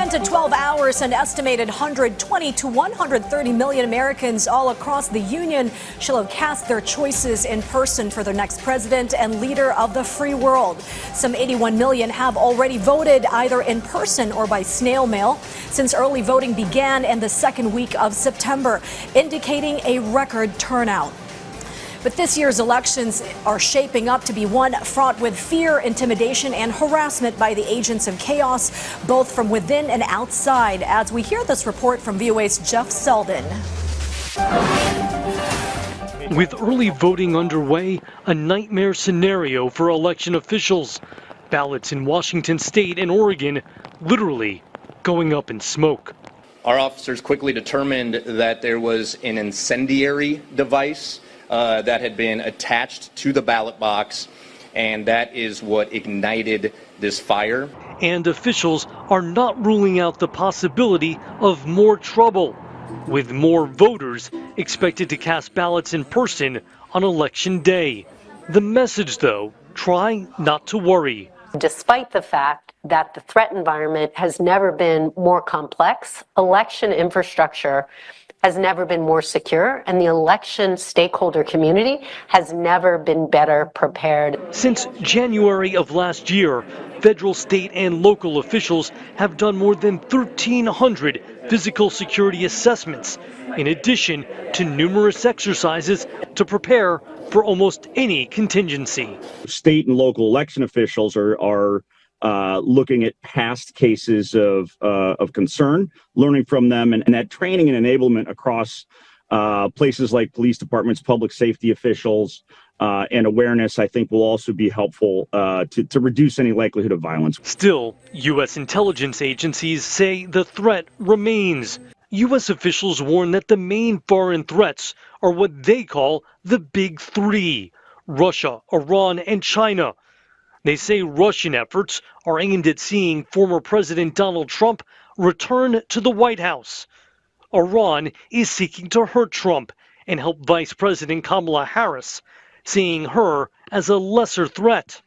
10 to 12 hours, an estimated 120 to 130 million Americans all across the union shall have cast their choices in person for their next president and leader of the free world. Some 81 million have already voted either in person or by snail mail since early voting began in the second week of September, indicating a record turnout. But this year's elections are shaping up to be one fraught with fear, intimidation, and harassment by the agents of chaos, both from within and outside, as we hear this report from VOA's Jeff Selden. With early voting underway, a nightmare scenario for election officials. Ballots in Washington state and Oregon literally going up in smoke. Our officers quickly determined that there was an incendiary device that had been attached to the ballot box, and that is what ignited this fire. And officials are not ruling out the possibility of more trouble, with more voters expected to cast ballots in person on Election Day. The message, though, try not to worry. Despite the fact that the threat environment has never been more complex, election infrastructure has never been more secure, and the election stakeholder community has never been better prepared. Since January of last year, federal, state, and local officials have done more than 1,300 physical security assessments, in addition to numerous exercises to prepare for almost any contingency. State and local election officials are looking at past cases of concern, learning from them, and that training and enablement across places like police departments, public safety officials, and awareness, I think, will also be helpful to reduce any likelihood of violence. Still, U.S. intelligence agencies say the threat remains. U.S. officials warn that the main foreign threats are what they call the Big Three: Russia, Iran, and China. They say Russian efforts are aimed at seeing former President Donald Trump return to the White House. Iran is seeking to hurt Trump and help Vice President Kamala Harris, seeing her as a lesser threat.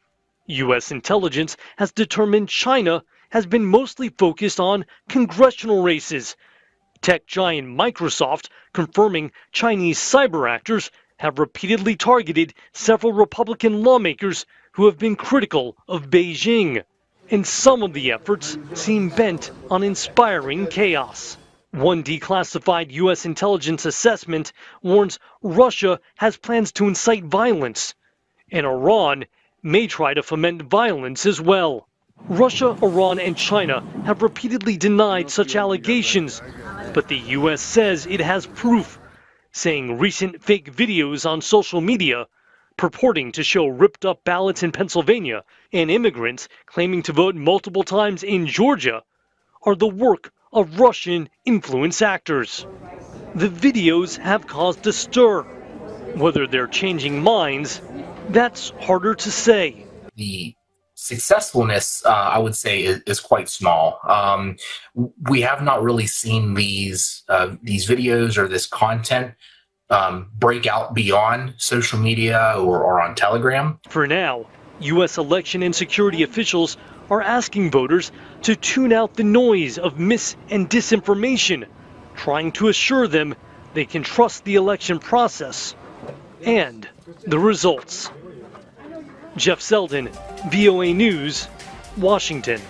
U.S. intelligence has determined China has been mostly focused on congressional races. Tech giant Microsoft confirming Chinese cyber actors have repeatedly targeted several Republican lawmakers who have been critical of Beijing. And some of the efforts seem bent on inspiring chaos. One declassified U.S. intelligence assessment warns Russia has plans to incite violence, and Iran may try to foment violence as well. Russia, Iran, and China have repeatedly denied such allegations, but the U.S. says it has proof, saying recent fake videos on social media purporting to show ripped up ballots in Pennsylvania and immigrants claiming to vote multiple times in Georgia are the work of Russian influence actors. The videos have caused a stir. Whether they're changing minds, that's harder to say. The successfulness, I would say, is quite small. We have not really seen these videos or this content break out beyond social media or on Telegram. For now, U.S. election and security officials are asking voters to tune out the noise of mis- and disinformation, trying to assure them they can trust the election process and the results. Jeff Selden, VOA News, Washington.